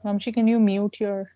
Vamshi, can you mute your...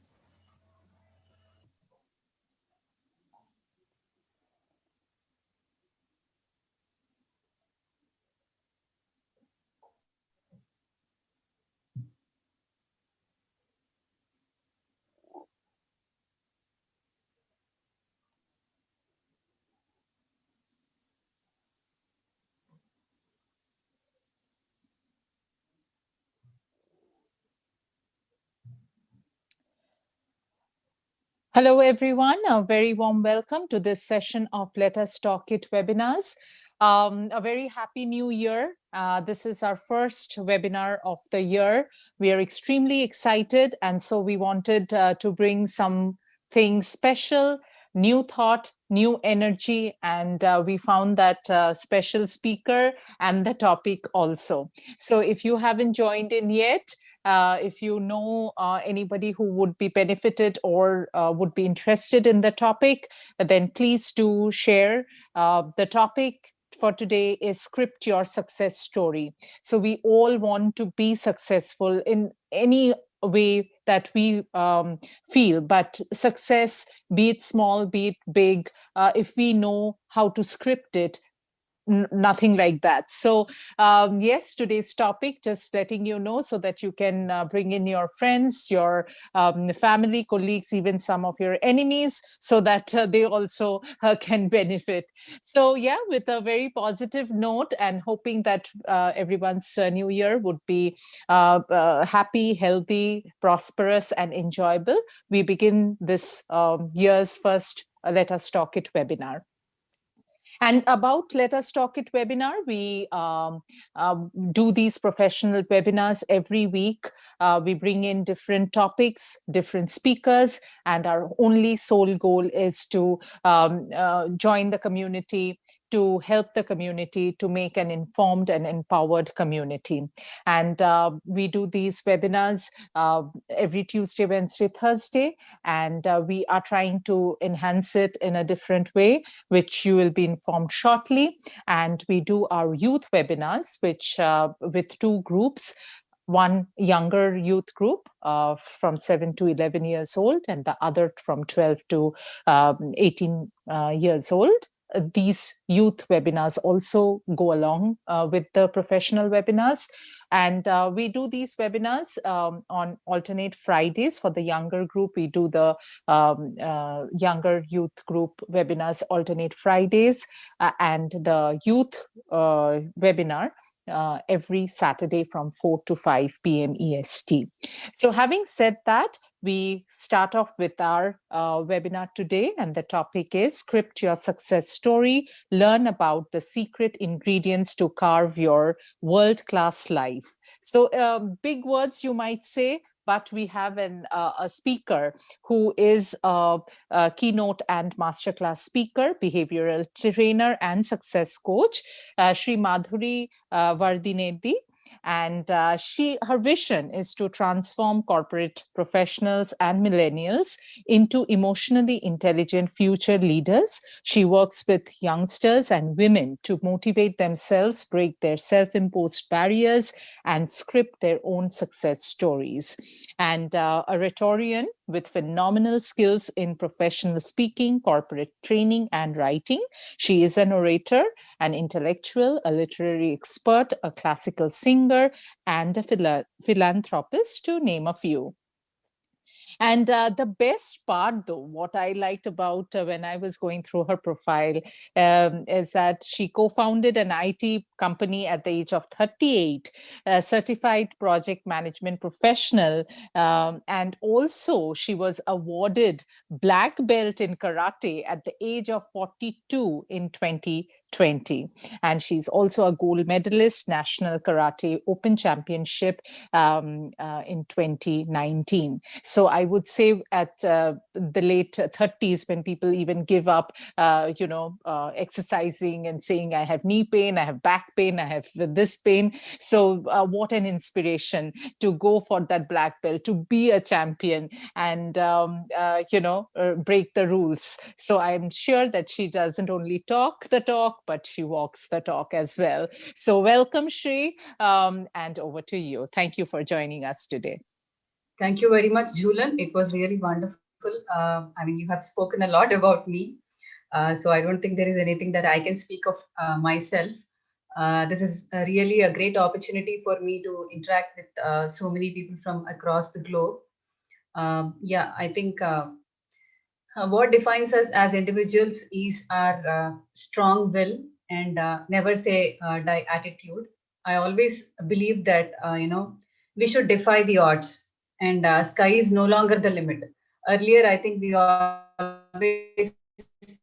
Hello, everyone. A very warm welcome to this session of Let Us Talk It webinars. A very happy new year. This is our first webinar of the year. We are extremely excited, and so we wanted to bring something special, new thought, new energy, and we found that special speaker and the topic also. So if you haven't joined in yet, if you know anybody who would be benefited or would be interested in the topic, then please do share. The topic for today is script your success story. So we all want to be successful in any way that we feel, but success, be it small, be it big, if we know how to script it, nothing like that. So yes, today's topic, just letting you know so that you can bring in your friends, your family, colleagues, even some of your enemies, so that they also can benefit. So yeah, with a very positive note and hoping that everyone's new year would be happy, healthy, prosperous, and enjoyable, we begin this year's first Let Us Talk It webinar. And about Let Us Talk It webinar, we do these professional webinars every week. We bring in different topics, different speakers, and our only sole goal is to join the community, to help the community to make an informed and empowered community. And we do these webinars every Tuesday, Wednesday, Thursday, and we are trying to enhance it in a different way, which you will be informed shortly. And we do our youth webinars, which with two groups. One younger youth group from 7 to 11 years old, and the other from 12 to 18 years old. These youth webinars also go along with the professional webinars. And we do these webinars on alternate Fridays. For the younger group, we do the younger youth group webinars alternate Fridays, and the youth webinar every Saturday from 4 to 5 p.m. EST. So having said that, we start off with our webinar today, and the topic is Script Your Success Story, learn about the secret ingredients to carve your world-class life. So big words you might say, but we have a speaker who is a keynote and masterclass speaker, behavioral trainer, and success coach, Sri Madhuri Vardinedi. And her vision is to transform corporate professionals and millennials into emotionally intelligent future leaders. She works with youngsters and women to motivate themselves, break their self-imposed barriers, and script their own success stories. And a rhetorician with phenomenal skills in professional speaking, corporate training, and writing. She is an orator, an intellectual, a literary expert, a classical singer, and a philanthropist, to name a few. And the best part, though, what I liked about when I was going through her profile is that she co-founded an IT company at the age of 38, a certified project management professional. And also she was awarded black belt in karate at the age of 42 in 2020. And she's also a gold medalist, National Karate Open Championship in 2019. So I would say at the late 30s, when people even give up, exercising and saying, I have knee pain, I have back pain, I have this pain. So what an inspiration to go for that black belt, to be a champion and, break the rules. So I'm sure that she doesn't only talk the talk, but she walks the talk as well. So welcome, Shri, and over to you. Thank you for joining us today. Thank you very much, Julian. It was really wonderful. You have spoken a lot about me. So I don't think there is anything that I can speak of myself. This is really a great opportunity for me to interact with so many people from across the globe. Yeah, I think what defines us as individuals is our strong will and never say die attitude. I always believe that we should defy the odds, and sky is no longer the limit. Earlier, I think we always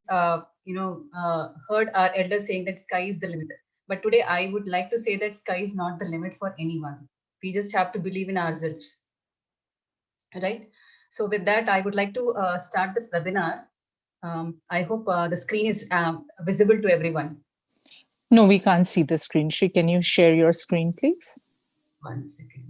heard our elders saying that sky is the limit. But today, I would like to say that sky is not the limit for anyone. We just have to believe in ourselves, right? So with that, I would like to start this webinar. I hope the screen is visible to everyone. No, we can't see the screen. Shri, can you share your screen, please? One second.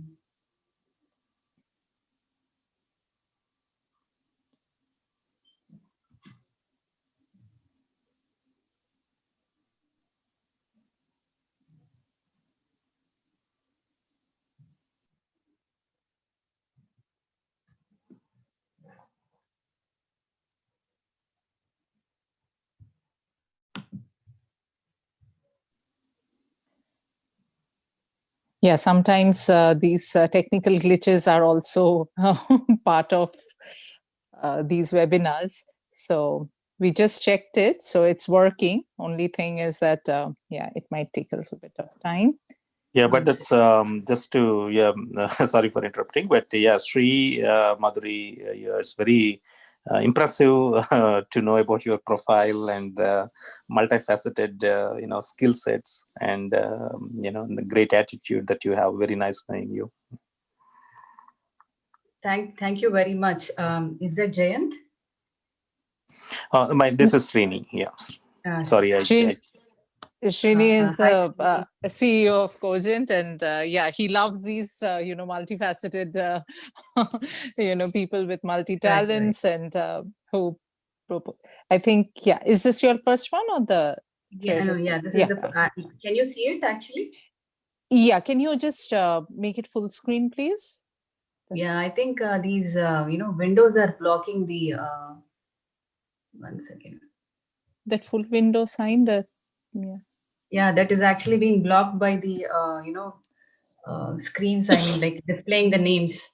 Yeah, sometimes these technical glitches are also part of these webinars. So we just checked it. So it's working. Only thing is that, yeah, it might take a little bit of time. Yeah, but One that's second. just to sorry for interrupting, but yeah, Sri Madhuri, it's very impressive to know about your profile and multifaceted skill sets and the great attitude that you have. Very nice knowing you. Thank you very much. Is that Jayant? This is Srini. Yes, sorry, Srini, Srini is Hi, Srini. a CEO of Cogent, and yeah, he loves these, multifaceted, people with multi Right, right. talents and who. I think, yeah. Is this your first one or the Yeah, no, treasure? yeah. This is Yeah. the. Can you see it actually? Yeah. Can you just make it full screen, please? Yeah, I think these windows are blocking the. One second. That full window sign. Yeah. Yeah, that is actually being blocked by the screens. I mean, like displaying the names.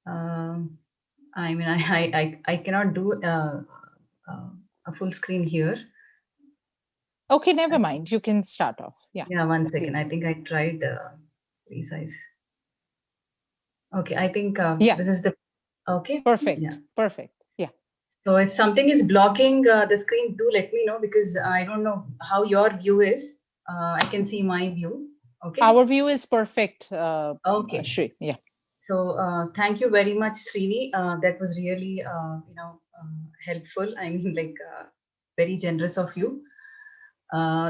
Um, I cannot do a full screen here. Okay. Never mind. You can start off. Yeah. Yeah, one second. I Please. think I tried resize. Okay, I think Yeah. this is the okay. Yeah. Perfect. Perfect. Yeah. So if something is blocking the screen, do let me know because I don't know how your view is. I can see my view. Okay. Our view is perfect, Okay. Shri. Yeah. So thank you very much, Srini. That was really helpful. I mean, like very generous of you.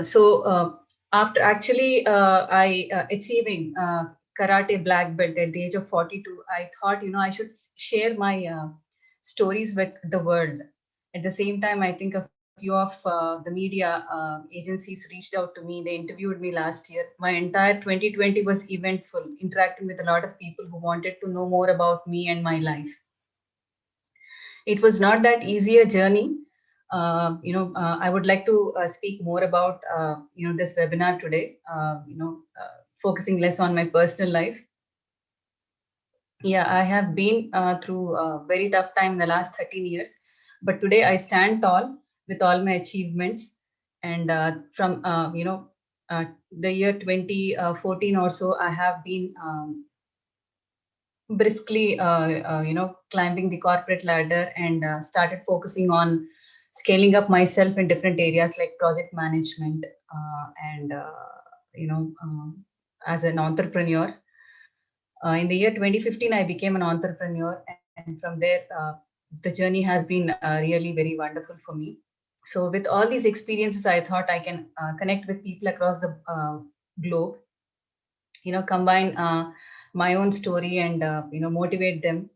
So after actually I achieving karate black belt at the age of 42, I thought I should share my stories with the world. At the same time, I think a few of the media agencies reached out to me. They interviewed me last year. My entire 2020 was eventful, interacting with a lot of people who wanted to know more about me and my life. It was not that easy a journey. I would like to speak more about this webinar today. Focusing less on my personal life. Yeah, I have been through a very tough time in the last 13 years, but today I stand tall with all my achievements. And from the year 2014 or so, I have been briskly climbing the corporate ladder and started focusing on scaling up myself in different areas like project management and you know as an entrepreneur. In the year 2015 I became an entrepreneur, and from there the journey has been really very wonderful for me. So with all these experiences, I thought I can connect with people across the globe, combine my own story and motivate them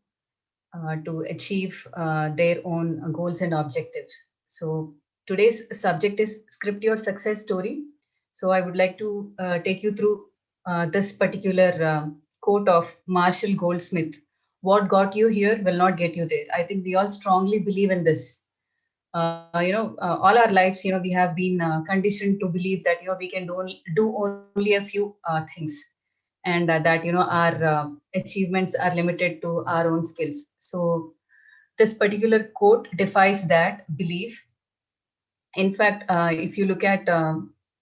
to achieve their own goals and objectives. So today's subject is script your success story. So I would like to take you through this particular quote of Marshall Goldsmith: "What got you here will not get you there." I think we all strongly believe in this. All our lives, we have been conditioned to believe that we can do only a few things, and that our achievements are limited to our own skills. So this particular quote defies that belief. In fact, if you look at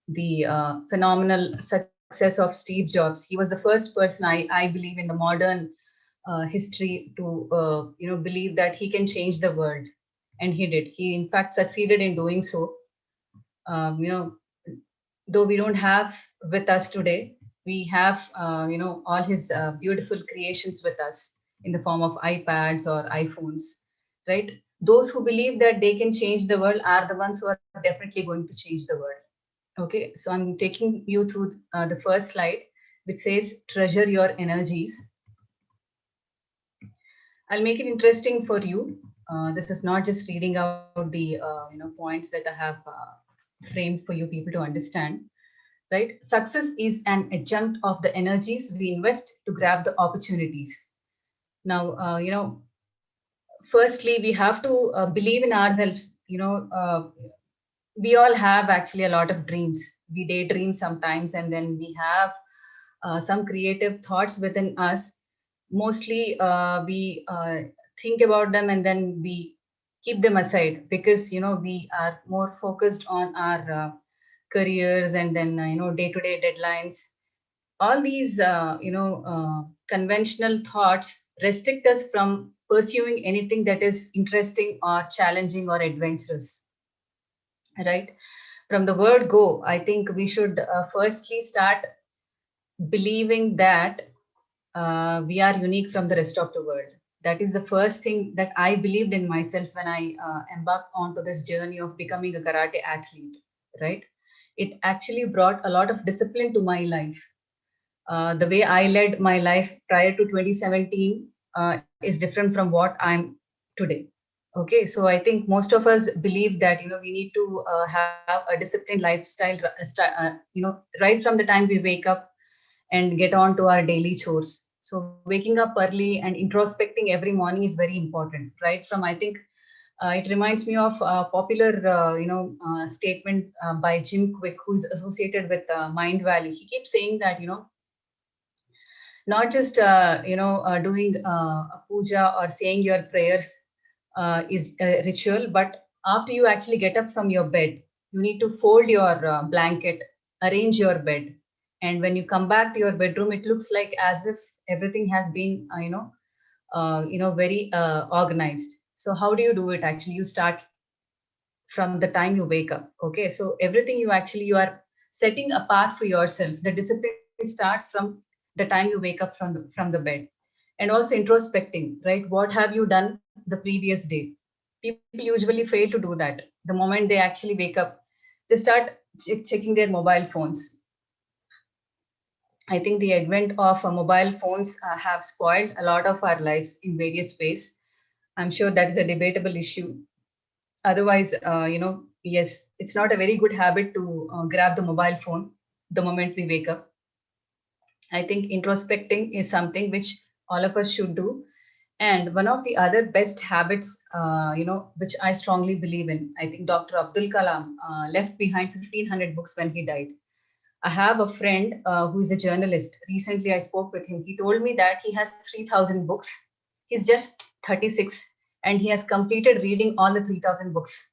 the phenomenal success of Steve Jobs, he was the first person I believe in the modern history to believe that he can change the world, and he did. He in fact succeeded in doing so. Um, you know, though we don't have with us today, we have all his beautiful creations with us in the form of iPads or iPhones, right? Those who believe that they can change the world are the ones who are definitely going to change the world. Okay, so I'm taking you through the first slide, which says treasure your energies. I'll make it interesting for you. This is not just reading out the points that I have framed for you people to understand. Right? Success is an adjunct of the energies we invest to grab the opportunities. Now, firstly, we have to believe in ourselves. We all have actually a lot of dreams. We daydream sometimes, and then we have some creative thoughts within us. Mostly, we think about them and then we keep them aside because we are more focused on our careers and then day-to-day deadlines. All these conventional thoughts restrict us from pursuing anything that is interesting or challenging or adventurous, right? From the word go, I think we should firstly start believing that we are unique from the rest of the world. That is the first thing that I believed in myself when I embarked onto this journey of becoming a karate athlete, right? It actually brought a lot of discipline to my life. The way I led my life prior to 2017 is different from what I'm today. Okay, so I think most of us believe that we need to have a disciplined lifestyle, right from the time we wake up and get on to our daily chores. So waking up early and introspecting every morning is very important, right? From I think it reminds me of a popular statement by Jim Quick, who is associated with Mind Valley. He keeps saying that not just doing a puja or saying your prayers is a ritual, but after you actually get up from your bed, you need to fold your blanket, arrange your bed, and when you come back to your bedroom, it looks like as if everything has been very organized. So how do you do it? Actually, you start from the time you wake up. Okay, so everything you are setting apart for yourself. The discipline starts from the time you wake up from the bed. And also introspecting, right? What have you done the previous day? People usually fail to do that. The moment they actually wake up, they start checking their mobile phones. I think the advent of mobile phones have spoiled a lot of our lives in various ways. I'm sure that is a debatable issue. Otherwise, yes, it's not a very good habit to grab the mobile phone the moment we wake up. I think introspecting is something which all of us should do. And one of the other best habits, which I strongly believe in, I think Dr. Abdul Kalam left behind 1500 books when he died. I have a friend who is a journalist. Recently I spoke with him. He told me that he has 3000 books. He's just 36 and he has completed reading all the 3000 books.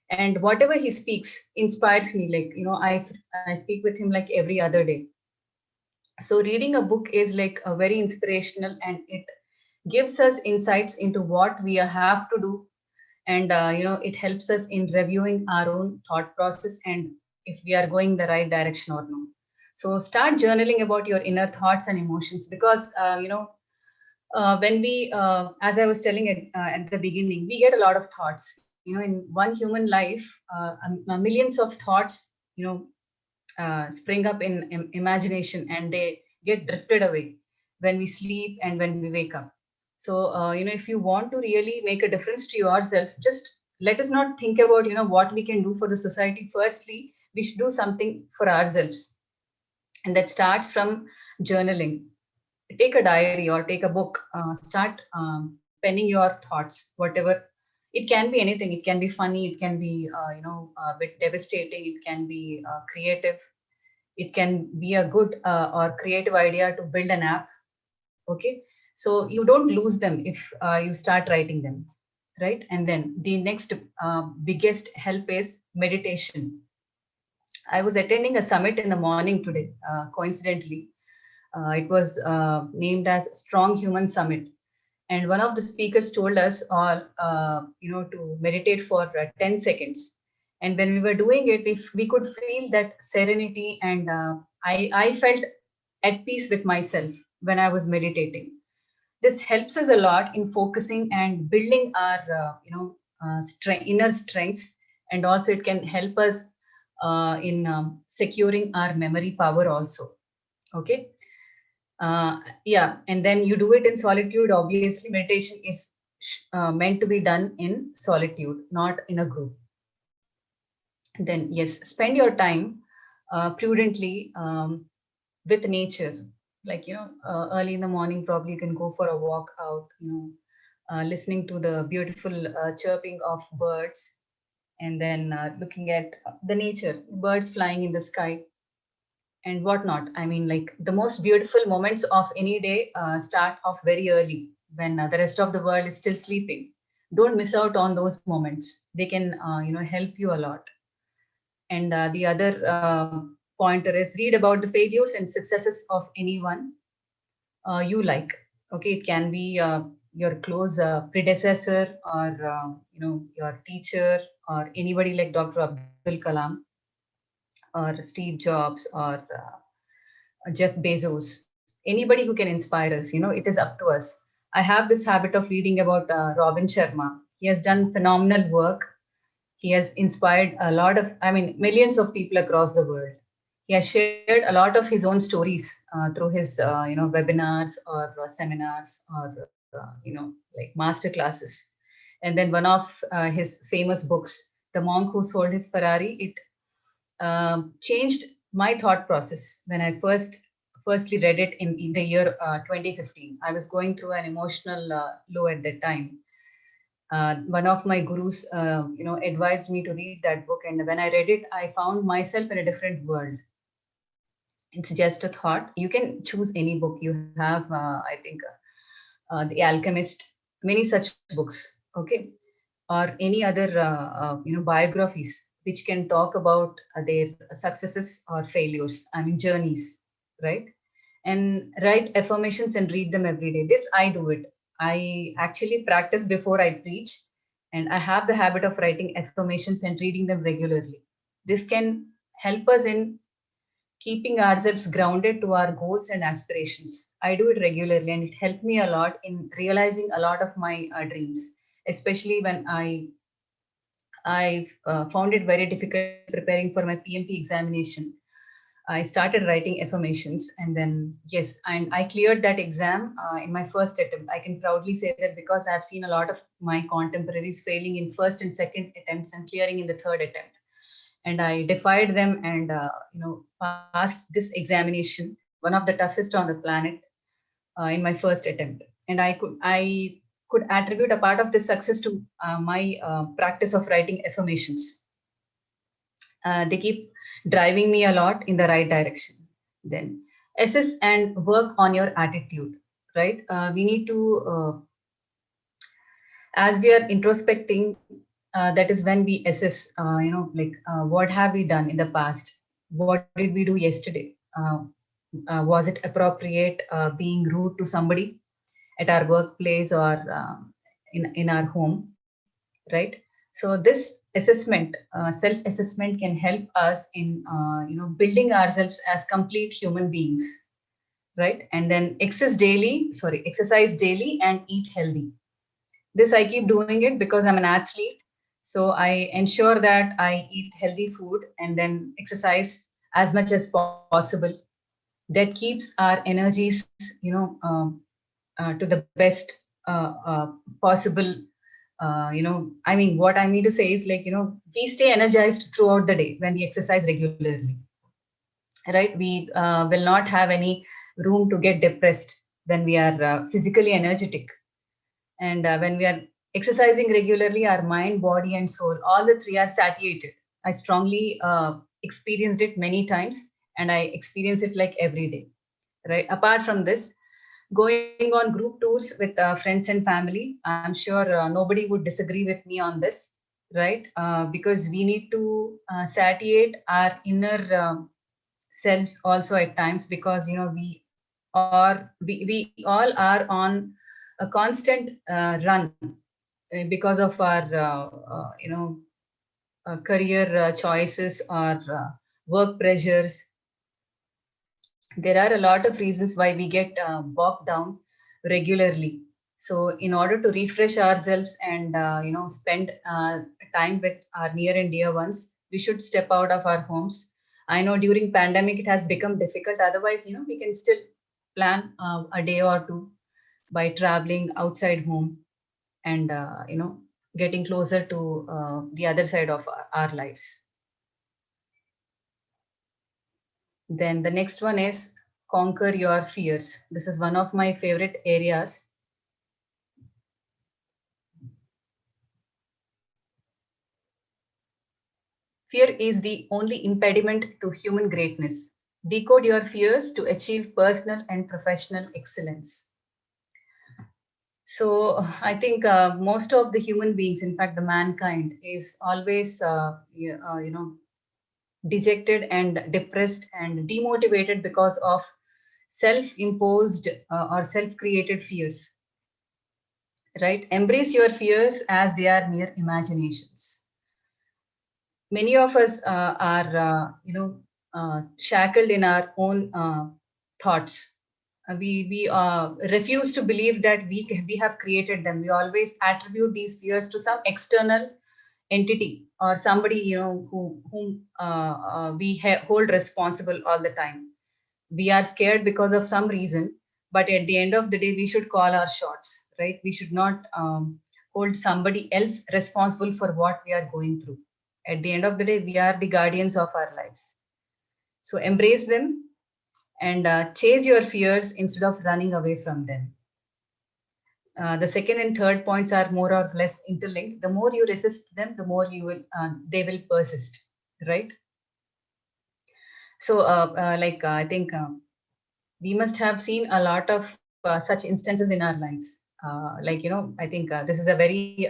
And whatever he speaks inspires me. Like I speak with him like every other day. So reading a book is like a very inspirational, and it gives us insights into what we have to do. And it helps us in reviewing our own thought process and if we are going the right direction or no. So start journaling about your inner thoughts and emotions, because when we as I was telling at the beginning, we get a lot of thoughts. In one human life, millions of thoughts spring up in imagination, and they get drifted away when we sleep and when we wake up. So if you want to really make a difference to yourself, just let us not think about what we can do for the society. Firstly, we should do something for ourselves. And that starts from journaling. Take a diary or take a book, start penning your thoughts, whatever. It can be anything. It can be funny, it can be a bit devastating, it can be creative, it can be a good or creative idea to build an app. Okay, so you don't lose them if you start writing them, right? And then the next biggest help is meditation. I was attending a summit in the morning today, coincidentally. It was named as Strong Human Summit, and one of the speakers told us all, to meditate for 10 seconds. And when we were doing it, we could feel that serenity, and I felt at peace with myself when I was meditating. This helps us a lot in focusing and building our, inner strengths, and also it can help us in securing our memory power also. Okay. Yeah, and then you do it in solitude. Obviously, meditation is meant to be done in solitude, not in a group. Then yes, spend your time prudently with nature. Like, early in the morning, probably you can go for a walk out, listening to the beautiful chirping of birds, and then looking at the nature, birds flying in the sky and whatnot. I mean, like, the most beautiful moments of any day start off very early when the rest of the world is still sleeping. Don't miss out on those moments. They can, help you a lot. And the other pointer is read about the failures and successes of anyone you like. Okay, it can be your close predecessor, or your teacher, or anybody like Dr. Abdul Kalam, or Steve Jobs, or Jeff Bezos, anybody who can inspire us. It is up to us. I have this habit of reading about Robin Sharma. He has done phenomenal work. He has inspired a lot of, I mean, millions of people across the world. He has shared a lot of his own stories through his, webinars or seminars, or, like master classes. And then one of his famous books, The Monk Who Sold His Ferrari, it changed my thought process when I firstly read it in the year 2015. I was going through an emotional low at that time. One of my gurus, advised me to read that book, and when I read it, I found myself in a different world. It's just a thought. You can choose any book. You have, I think, The Alchemist, many such books. Okay, or any other biographies which can talk about their successes or failures, I mean journeys, right? And write affirmations and read them every day. This I do it. I actually practice before I preach, and I have the habit of writing affirmations and reading them regularly. This can help us in keeping ourselves grounded to our goals and aspirations. I do it regularly, and it helped me a lot in realizing a lot of my dreams, especially when I found it very difficult preparing for my PMP examination. I started writing affirmations, and then yes, and I cleared that exam in my first attempt. I can proudly say that because I've seen a lot of my contemporaries failing in first and second attempts and clearing in the third attempt, and I defied them, and passed this examination, one of the toughest on the planet, in my first attempt. And I could attribute a part of this success to my practice of writing affirmations. They keep driving me a lot in the right direction. Then assess and work on your attitude, right? We need to, as we are introspecting, that is when we assess, what have we done in the past? What did we do yesterday? Was it appropriate being rude to somebody at our workplace, or in our home, right? So this assessment, self-assessment, can help us in building ourselves as complete human beings, right? And then exercise daily and eat healthy. This I keep doing it because I'm an athlete, so I ensure that I eat healthy food and then exercise as much as possible. That keeps our energies, to the best possible What I mean to say is, like, we stay energized throughout the day when we exercise regularly, right? We will not have any room to get depressed when we are physically energetic. And when we are exercising regularly, our mind, body, and soul, all the three are satiated. I strongly experienced it many times, and I experience it like every day, right? Apart from this, going on group tours with friends and family, I'm sure nobody would disagree with me on this, right? Because we need to satiate our inner selves also at times, because we all are on a constant run because of our career choices or work pressures. There are a lot of reasons why we get bogged down regularly. So in order to refresh ourselves and spend time with our near and dear ones, we should step out of our homes. I know during pandemic it has become difficult. Otherwise, we can still plan a day or two by traveling outside home and getting closer to the other side of our lives. Then the next one is conquer your fears. This is one of my favorite areas. Fear is the only impediment to human greatness. Decode your fears to achieve personal and professional excellence. So I think most of the human beings, in fact, the mankind, is always dejected and depressed and demotivated because of self-imposed or self-created fears, right? Embrace your fears as they are mere imaginations. Many of us are shackled in our own thoughts. We refuse to believe that we have created them. We always attribute these fears to some external entity or somebody, whom hold responsible all the time. We are scared because of some reason, but at the end of the day we should call our shots, right? We should not hold somebody else responsible for what we are going through. At the end of the day, we are the guardians of our lives. So embrace them and chase your fears instead of running away from them. The second and third points are more or less interlinked. The more you resist them, the more they will persist, right? So I think we must have seen a lot of such instances in our lives. I think this is a very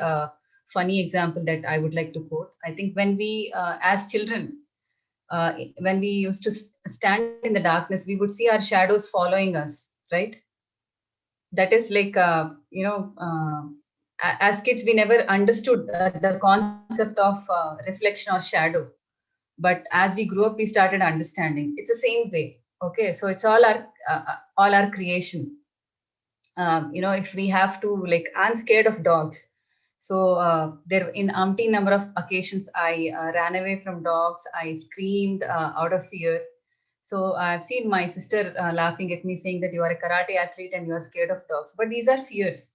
funny example that I would like to quote. I think when we as children, when we used to stand in the darkness, we would see our shadows following us, right? That is like as kids we never understood the concept of reflection or shadow. But as we grew up, we started understanding it's the same way. Okay, so it's all our creation. If we have to, like, I'm scared of dogs. So there, in umpteen number of occasions, I ran away from dogs. I screamed out of fear. So I've seen my sister laughing at me, saying that you are a karate athlete and you are scared of dogs. But these are fears.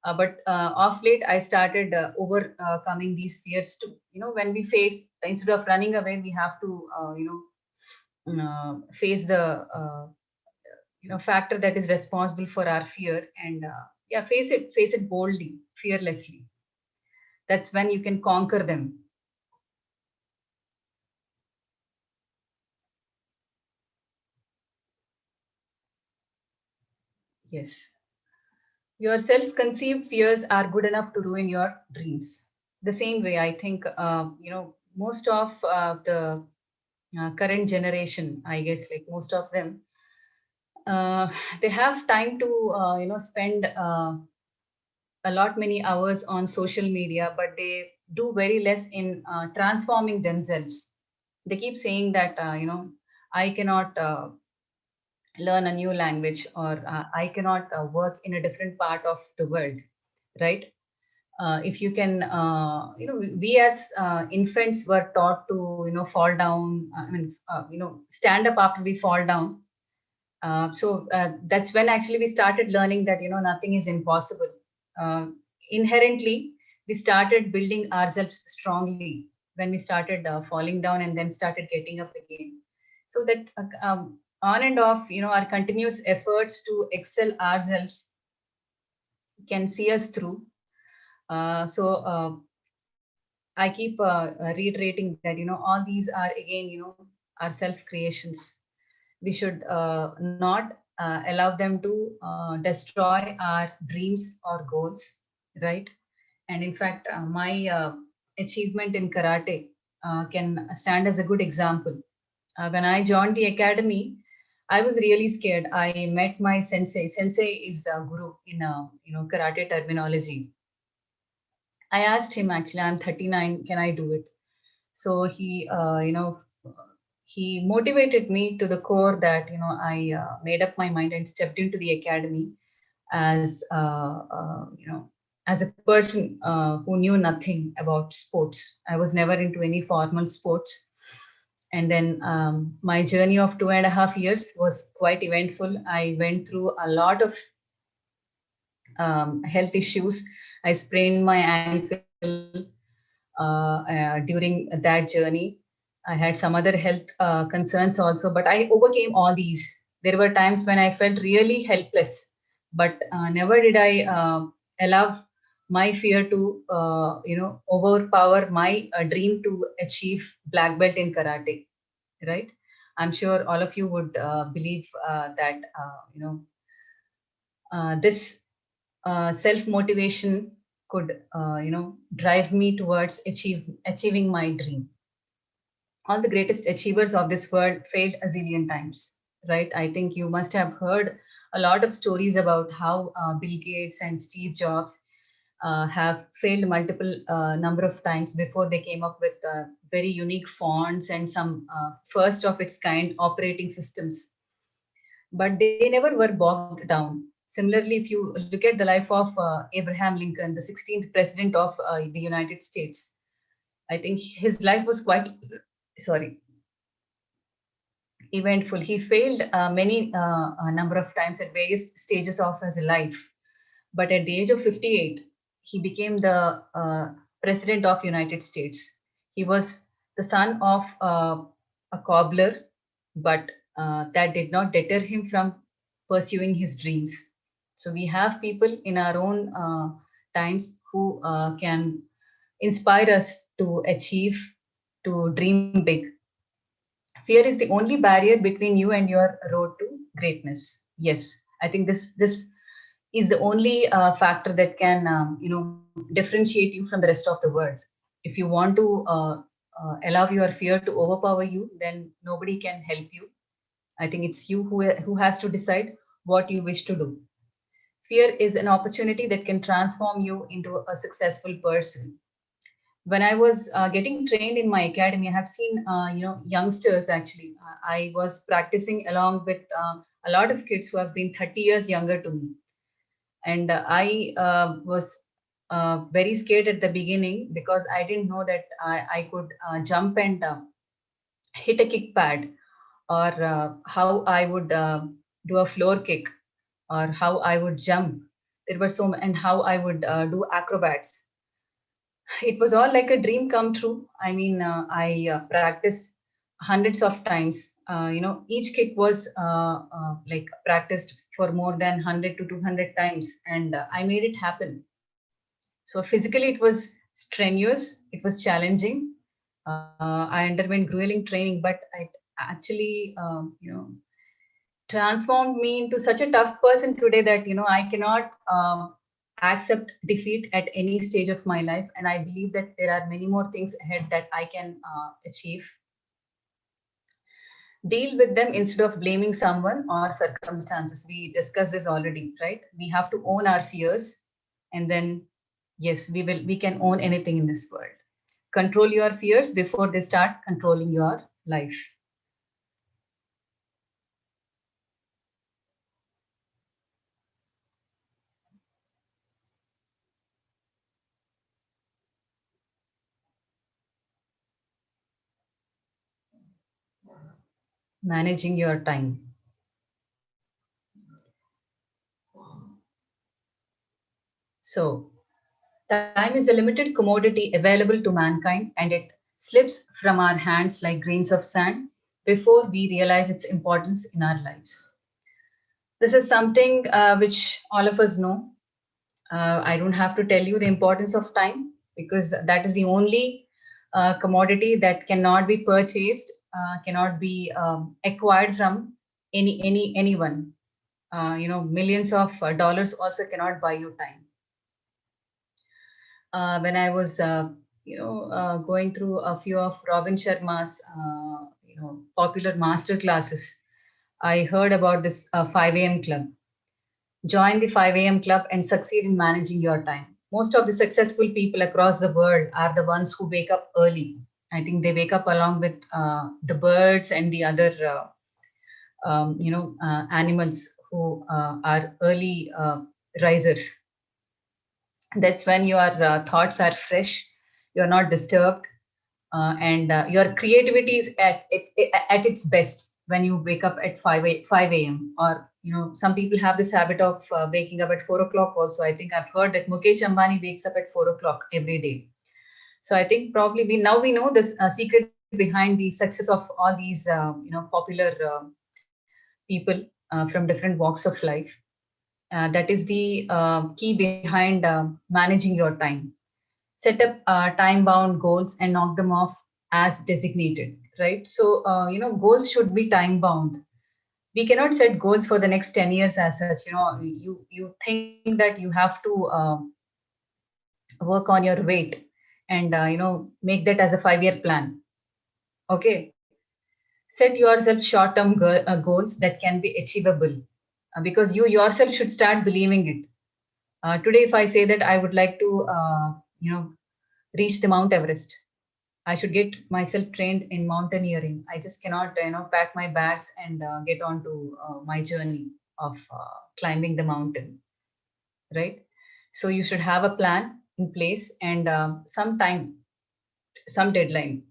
But Off late, I started overcoming these fears too. When we face, instead of running away, we have to, face the factor that is responsible for our fear, and yeah, face it boldly, fearlessly. That's when you can conquer them. Yes, your self-conceived fears are good enough to ruin your dreams. The same way, I think most of the current generation, I guess, like most of them, uh, they have time to spend a lot many hours on social media, but they do very less in transforming themselves. They keep saying that I cannot learn a new language, or I cannot work in a different part of the world, right? If you can, we as infants were taught to fall down. Stand up after we fall down. That's when actually we started learning that nothing is impossible. uh, Inherently, we started building ourselves strongly when we started falling down and then started getting up again. So that on and off, our continuous efforts to excel ourselves can see us through. So I keep reiterating that all these are again our self creations. We should not allow them to destroy our dreams or goals, right? And in fact, my achievement in karate can stand as a good example. When I joined the academy, I was really scared. I met my sensei. Sensei is a guru in karate terminology. I asked him, actually, I'm 39. Can I do it? So he motivated me to the core that I made up my mind and stepped into the academy as as a person who knew nothing about sports. I was never into any formal sports. And then my journey of 2.5 years was quite eventful. I went through a lot of health issues. I sprained my ankle during that journey. I had some other health concerns also, but I overcame all these. There were times when I felt really helpless, but never did I allow my fear to, overpower my dream to achieve black belt in karate. Right? I'm sure all of you would believe that this self motivation could drive me towards achieving my dream. All the greatest achievers of this world failed a zillion times, right? I think you must have heard a lot of stories about how Bill Gates and Steve Jobs have failed multiple number of times before they came up with very unique fonts and some first of its kind operating systems, but they never were bogged down. Similarly, if you look at the life of Abraham Lincoln, the 16th president of the United States, I think his life was quite, sorry, eventful. He failed many a number of times at various stages of his life. But at the age of 58, he became the president of United States. He was the son of a cobbler, but that did not deter him from pursuing his dreams. So we have people in our own times who can inspire us to achieve, to dream big. Fear is the only barrier between you and your road to greatness. Yes, I think this is the only factor that can differentiate you from the rest of the world. If you want to allow your fear to overpower you, then nobody can help you. I think it's you who has to decide what you wish to do. Fear is an opportunity that can transform you into a successful person. When I was getting trained in my academy, I have seen youngsters. Actually, I was practicing along with a lot of kids who have been 30 years younger to me, and I was very scared at the beginning because I didn't know that I could jump and hit a kick pad, or how I would do a floor kick, or how I would jump. There were so and how I would do acrobats. It was all like a dream come true. I mean, I practiced hundreds of times. Each kick was like practiced for more than 100 to 200 times, and I made it happen. So physically, it was strenuous. It was challenging. I underwent grueling training, but it actually, transformed me into such a tough person today that I cannot accept defeat at any stage of my life, and I believe that there are many more things ahead that I can achieve. Deal with them instead of blaming someone or circumstances. We discussed this already, right? We have to own our fears, and then yes, we can own anything in this world. Control your fears before they start controlling your life. Managing your time. So Time is a limited commodity available to mankind, and it slips from our hands like grains of sand before we realize its importance in our lives. This is something which all of us know. I don't have to tell you the importance of time, because that is the only commodity that cannot be purchased, cannot be acquired from anyone. Millions of dollars also cannot buy you time. When I was going through a few of Robin Sharma's popular master classes, I heard about this 5 a.m. club. Join the 5 a.m. club and succeed in managing your time. Most of the successful people across the world are the ones who wake up early. I think they wake up along with the birds and the other animals who are early risers. That's when your thoughts are fresh, you're not disturbed, and your creativity is at its best when you wake up at 5 a.m. Or some people have this habit of waking up at 4 o'clock also. I think I've heard that Mukesh Ambani wakes up at 4 o'clock every day. So I think probably we know this secret behind the success of all these popular people from different walks of life. That is the key behind managing your time. Set up time bound goals and knock them off as designated, right? So goals should be time bound. We cannot set goals for the next 10 years as such. You think that you have to work on your weight and make that as a 5 year plan. Okay, set yourself short term goals that can be achievable, because you yourself should start believing it. Today if I say that I would like to reach the Mount Everest, I should get myself trained in mountaineering. I just cannot, pack my bags and get on to my journey of climbing the mountain, right? So you should have a plan in place and some time, some deadline.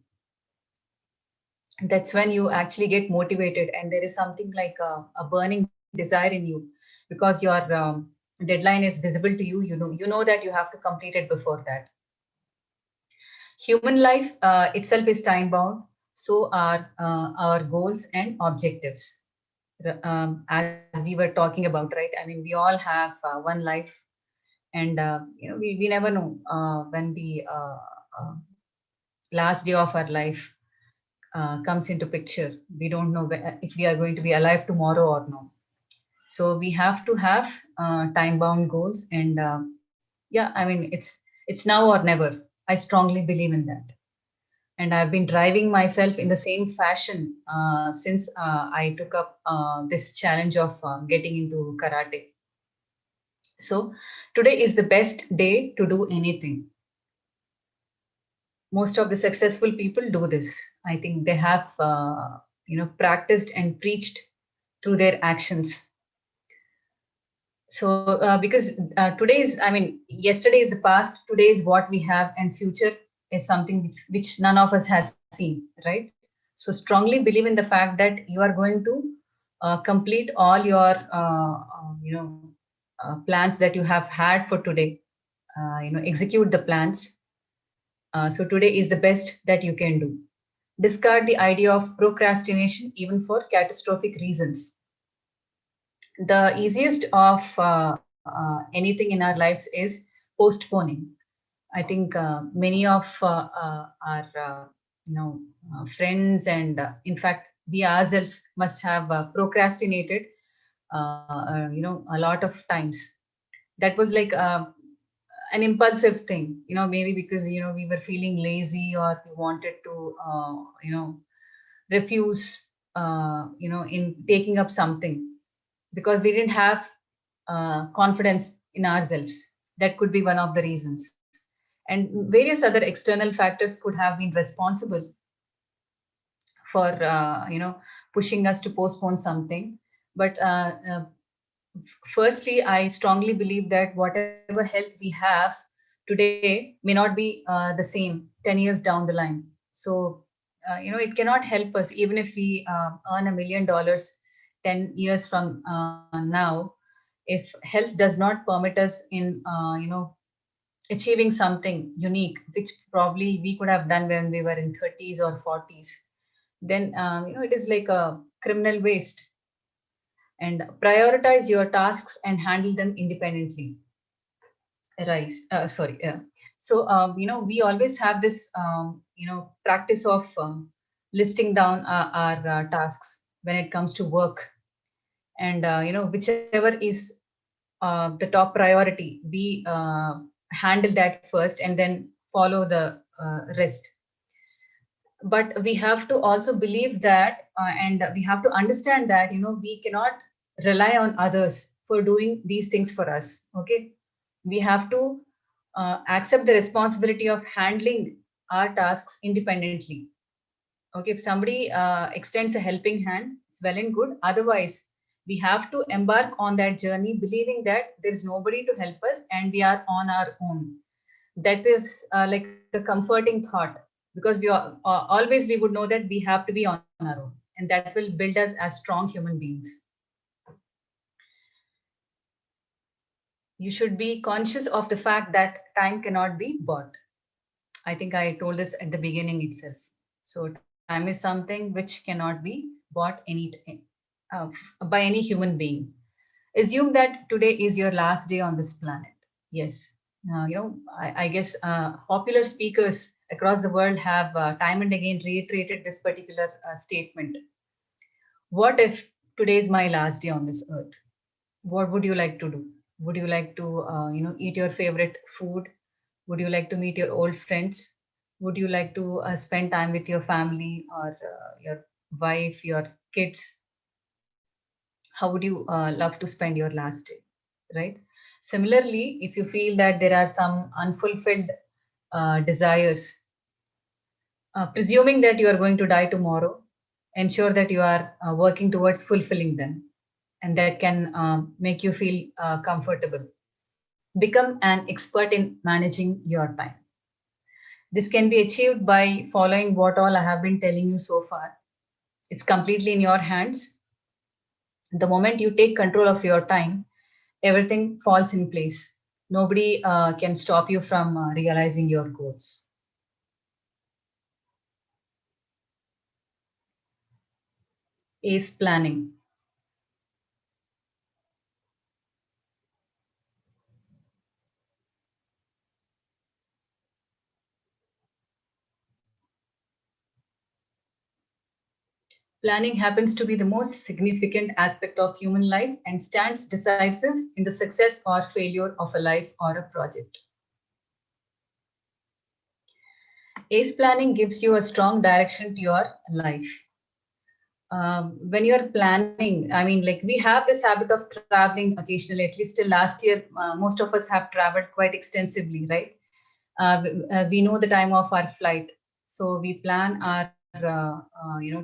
That's when you actually get motivated, and there is something like a burning desire in you, because your deadline is visible to you. You know that you have to complete it before that. Human life itself is time bound, so are our goals and objectives. As we were talking about, right? I mean, we all have one life, and we never know when the last day of our life comes into picture. We don't know if we are going to be alive tomorrow or no. So we have to have time bound goals, and yeah, I mean, it's now or never. I strongly believe in that, and I've been driving myself in the same fashion since I took up this challenge of getting into karate. So today is the best day to do anything. Most of the successful people do this. I think they have practiced and preached through their actions. So because today is, I mean, yesterday is the past, today is what we have, and future is something which none of us has seen, right? So strongly believe in the fact that you are going to complete all your plans that you have had for today. Execute the plans. So today is the best that you can do. Discard the idea of procrastination, even for catastrophic reasons. The easiest of anything in our lives is postponing. I think many of our friends, and in fact we ourselves must have procrastinated a lot of times. That was like an impulsive thing, maybe because we were feeling lazy, or we wanted to refuse in taking up something, because we didn't have confidence in ourselves. That could be one of the reasons. And various other external factors could have been responsible for pushing us to postpone something. But firstly, I strongly believe that whatever health we have today may not be the same 10 years down the line. So it cannot help us, even if we earn $1 million 10 years from now. If health does not permit us in achieving something unique, which probably we could have done when we were in 30s or 40s, then it is like a criminal waste. And prioritize your tasks and handle them independently. Rise, sorry. So we always have this practice of listing down our tasks when it comes to work, and whichever is the top priority, we handle that first and then follow the rest. But we have to also believe that, and we have to understand that we cannot rely on others for doing these things for us. Okay, we have to accept the responsibility of handling our tasks independently. Okay, if somebody extends a helping hand, it's well and good. Otherwise, we have to embark on that journey believing that there is nobody to help us and we are on our own. That is like a comforting thought, because always we would know that we have to be on our own, and that will build us as strong human beings. You should be conscious of the fact that time cannot be bought. I think I told this at the beginning itself. So time is something which cannot be bought uh, by any human being. Assume that today is your last day on this planet. Yes. I guess popular speakers across the world have time and again reiterated this particular statement. What if today is my last day on this earth? What would you like to do? Would you like to, eat your favorite food? Would you like to meet your old friends? Would you like to spend time with your family or your wife, your kids? How would you love to spend your last day, right? Similarly, if you feel that there are some unfulfilled desires, presuming that you are going to die tomorrow, ensure that you are working towards fulfilling them, and that can make you feel comfortable. Become an expert in managing your time. This can be achieved by following what all I have been telling you so far. It's completely in your hands. The moment you take control of your time, everything falls in place. Nobody can stop you from realizing your goals. Is planning. Planning happens to be the most significant aspect of human life and stands decisive in the success or failure of a life or a project. Ace planning gives you a strong direction to your life. When you're planning, I mean, like we have this habit of traveling occasionally, at least till last year, most of us have traveled quite extensively, right? We know the time of our flight. So we plan our,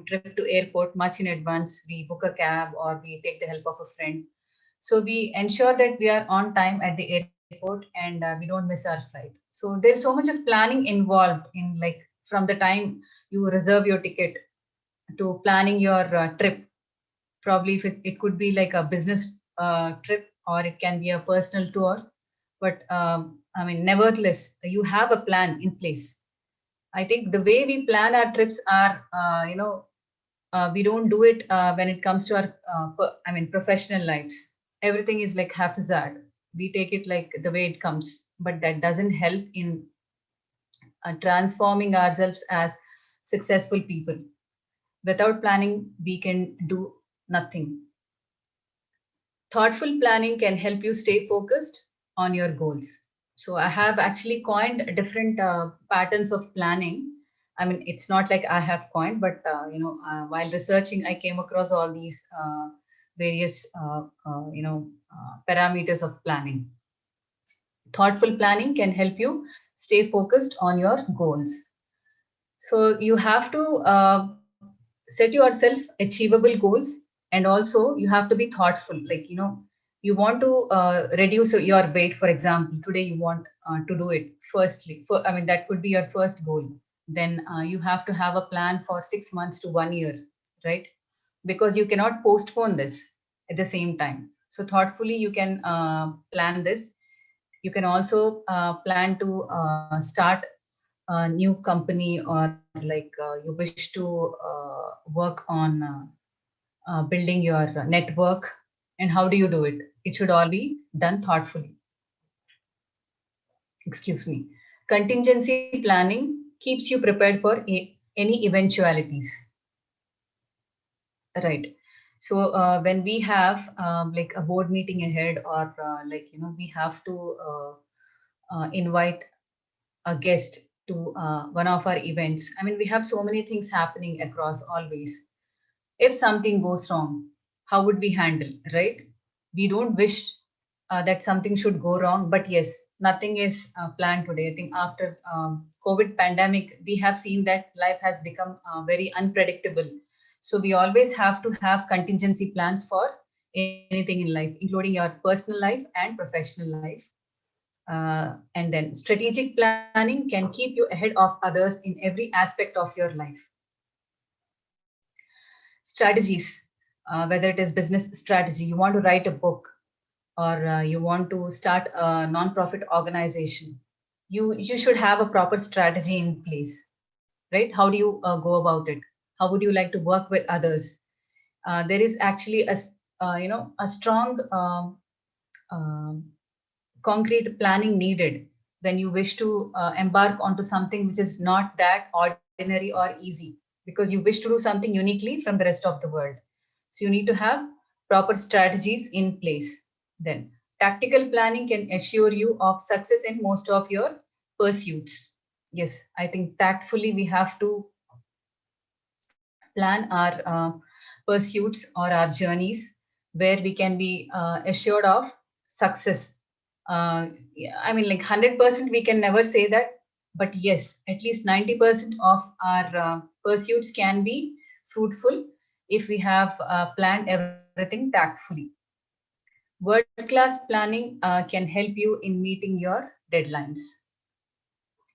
trip to airport much in advance. We book a cab or we take the help of a friend. So we ensure that we are on time at the airport and we don't miss our flight. So there's so much of planning involved in, like, from the time you reserve your ticket to planning your trip. Probably if it could be like a business trip or it can be a personal tour. But I mean, nevertheless, you have a plan in place. I think the way we plan our trips are, we don't do it when it comes to our, I mean, professional lives. Everything is like haphazard. We take it like the way it comes, but that doesn't help in transforming ourselves as successful people. Without planning, we can do nothing. Thoughtful planning can help you stay focused on your goals. So I have actually coined different patterns of planning. I mean, it's not like I have coined, but while researching, I came across all these various parameters of planning. Thoughtful planning can help you stay focused on your goals. So you have to set yourself achievable goals, and also you have to be thoughtful. Like, you want to reduce your weight, for example. Today you want to do it. Firstly, I mean, that could be your first goal. Then you have to have a plan for 6 months to 1 year, right? Because you cannot postpone this at the same time. So thoughtfully you can plan this, You can also plan to start a new company, or like you wish to work on building your network. And how do you do it? It should all be done thoughtfully. Excuse me. Contingency planning keeps you prepared for any eventualities. Right. So when we have like a board meeting ahead, or like we have to invite a guest to one of our events. I mean, we have so many things happening across always. If something goes wrong, how would we handle, right? We don't wish that something should go wrong, but yes, nothing is planned today. I think after COVID pandemic, we have seen that life has become very unpredictable. So we always have to have contingency plans for anything in life, including your personal life and professional life. And then strategic planning can keep you ahead of others in every aspect of your life. Strategies, whether it is business strategy, you want to write a book, or you want to start a non-profit organization, you should have a proper strategy in place, right? How do you go about it? How would you like to work with others? There is actually a strong concrete planning needed when you wish to embark onto something which is not that ordinary or easy, because you wish to do something uniquely from the rest of the world. So you need to have proper strategies in place. Then tactical planning can assure you of success in most of your pursuits. Yes, I think tactfully we have to plan our pursuits or our journeys, where we can be assured of success. Yeah, I mean, like 100% we can never say that, but yes, at least 90% of our pursuits can be fruitful if we have planned everything tactfully. World class planning can help you in meeting your deadlines.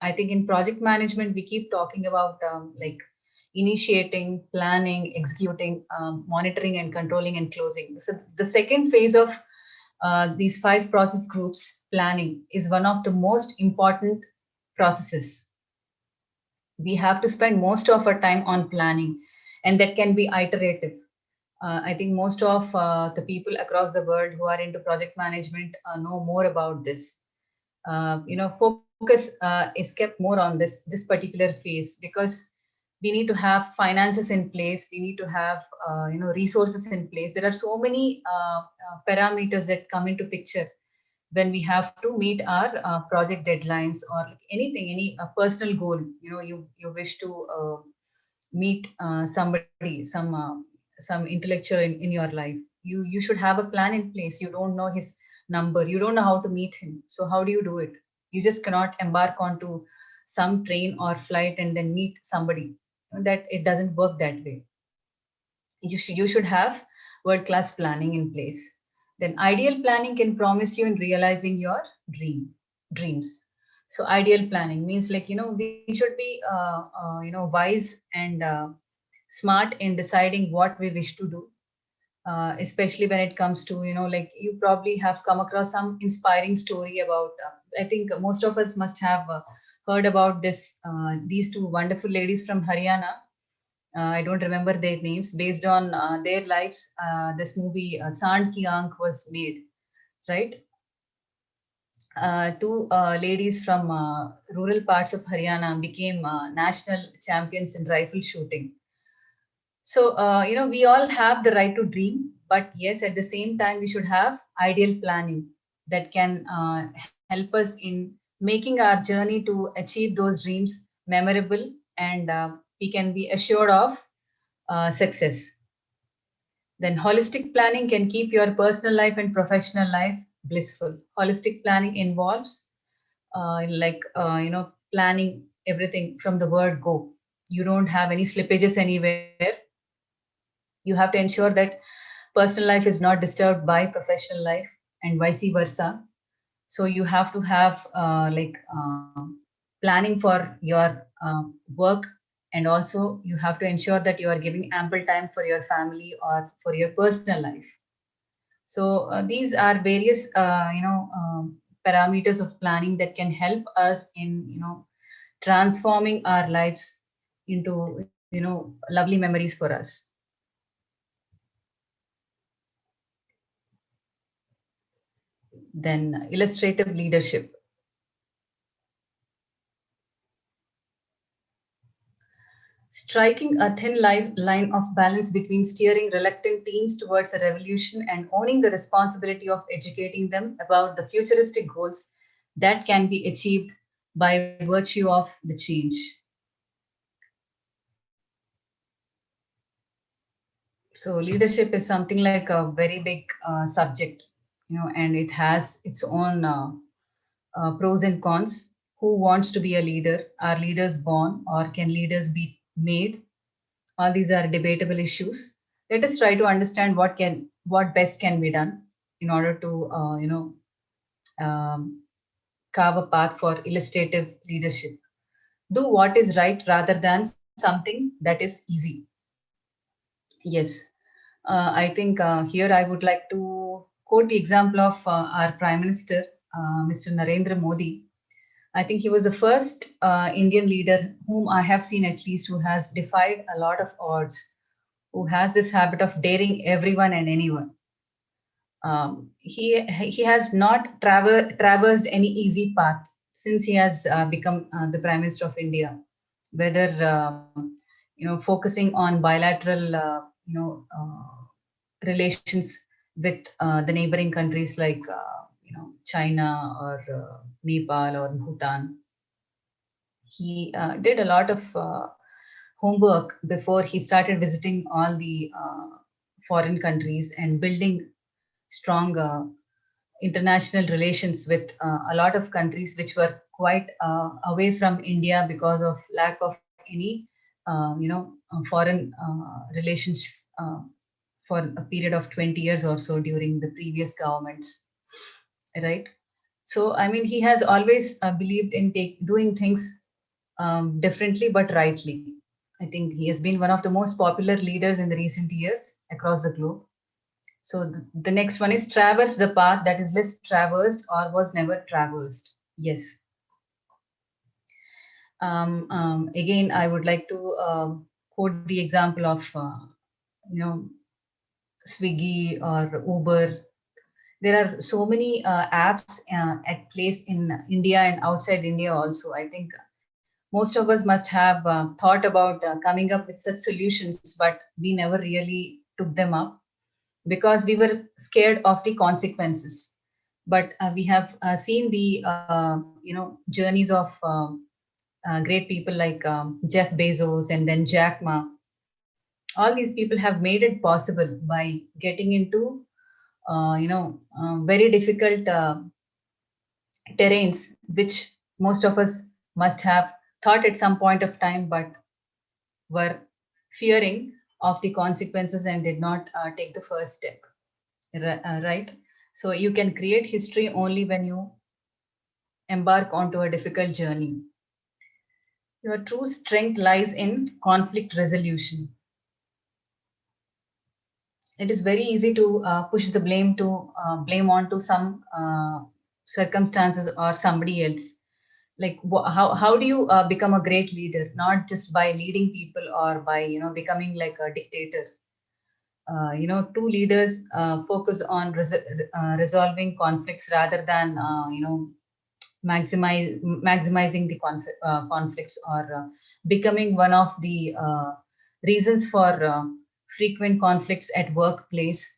I think in project management, we keep talking about like initiating, planning, executing, monitoring, and controlling and closing. So the second phase of these five process groups, planning, is one of the most important processes. We have to spend most of our time on planning, and that can be iterative. I think most of the people across the world who are into project management know more about this. Focus is kept more on this particular phase, because we need to have finances in place. We need to have resources in place. There are so many parameters that come into picture when we have to meet our project deadlines, or like anything, any personal goal. You wish to meet somebody, some intellectual in your life. You should have a plan in place. You don't know his number, you don't know how to meet him, so how do you do it? You just cannot embark onto some train or flight and then meet somebody. That it doesn't work that way. You should have world class planning in place. Then ideal planning can promise you in realizing your dreams. So ideal planning means, like, we should be wise and smart in deciding what we wish to do, especially when it comes to, like, you probably have come across some inspiring story about, I think most of us must have heard about these two wonderful ladies from Haryana. I don't remember their names. Based on their lives, this movie Sand Ki Aankh was made, right? Two ladies from rural parts of Haryana became national champions in rifle shooting. So, we all have the right to dream, but yes, at the same time, we should have ideal planning that can help us in making our journey to achieve those dreams memorable, and we can be assured of success. Then holistic planning can keep your personal life and professional life blissful. Holistic planning involves planning everything from the word go. You don't have any slippages anywhere. You have to ensure that personal life is not disturbed by professional life, and vice versa. So you have to have planning for your work, and also you have to ensure that you are giving ample time for your family or for your personal life. So these are various parameters of planning that can help us in, transforming our lives into, lovely memories for us. Then illustrative leadership. Striking a thin line of balance between steering reluctant teams towards a revolution and owning the responsibility of educating them about the futuristic goals that can be achieved by virtue of the change. So leadership is something like a very big subject, and it has its own pros and cons. Who wants to be a leader? Are leaders born, or can leaders be made? All these are debatable issues. Let us try to understand what best can be done in order to um, carve a path for illustrative leadership. Do what is right rather than something that is easy. Yes, I think here I would like to quote the example of our Prime Minister, Mr. Narendra Modi. I think he was the first Indian leader whom I have seen at least who has defied a lot of odds, who has this habit of daring everyone and anyone. He has not traversed any easy path since he has become the Prime Minister of India, whether focusing on bilateral relations with the neighboring countries like China or Nepal or Bhutan. He did a lot of homework before he started visiting all the foreign countries and building strong international relations with a lot of countries which were quite away from India because of lack of any foreign relations for a period of 20 years or so during the previous governments, right? So I mean, he has always believed in doing things differently but rightly. I think he has been one of the most popular leaders in the recent years across the globe. So the next one is traverse the path that is less traversed or was never traversed. Yes. Again, I would like to quote the example of you know Swiggy or Uber. There are so many apps at place in India and outside India also. I think most of us must have thought about coming up with such solutions, but we never really took them up because we were scared of the consequences. But we have seen the journeys of great people like Jeff Bezos and then Jack Ma. All these people have made it possible by getting into very difficult terrains, which most of us must have thought at some point of time, but were fearing of the consequences and did not take the first step. Right? So you can create history only when you embark onto a difficult journey. Your true strength lies in conflict resolution. It is very easy to push the blame onto some circumstances or somebody else. Like how do you become a great leader? Not just by leading people or by becoming like a dictator. True leaders focus on resolving conflicts rather than maximizing the conflicts or becoming one of the reasons for frequent conflicts at workplace.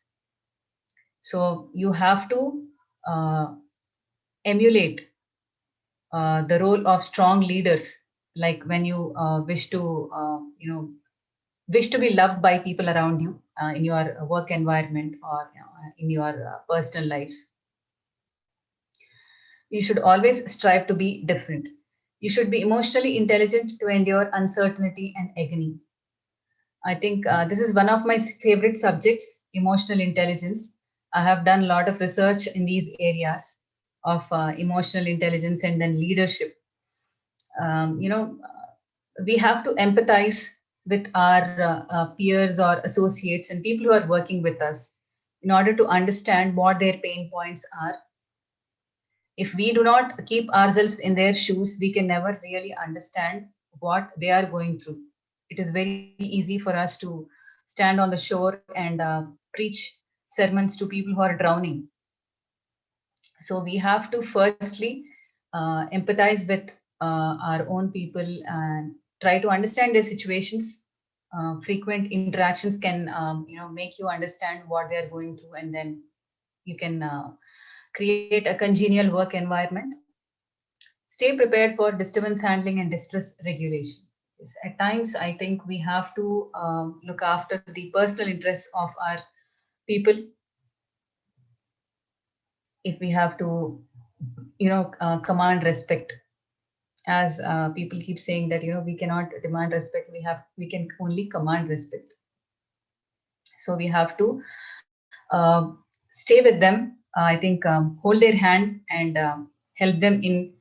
So you have to uh, emulate the role of strong leaders, like when you wish to be loved by people around you in your work environment or in your personal lives. You should always strive to be different. You should be emotionally intelligent to endure uncertainty and agony. I think this is one of my favorite subjects, emotional intelligence. I have done a lot of research in these areas of emotional intelligence and then leadership. We have to empathize with our peers or associates and people who are working with us in order to understand what their pain points are If we do not keep ourselves in their shoes, we can never really understand what they are going through. It is very easy for us to stand on the shore and preach sermons to people who are drowning. So we have to firstly empathize with our own people and try to understand their situations. Frequent interactions can make you understand what they are going through, and then you can create a congenial work environment. Stay prepared for disturbance handling and distress regulation. Yes, at times, I think we have to look after the personal interests of our people. If we have to, command respect, as people keep saying that we cannot demand respect, we can only command respect. So we have to stay with them. I think hold their hand and help them in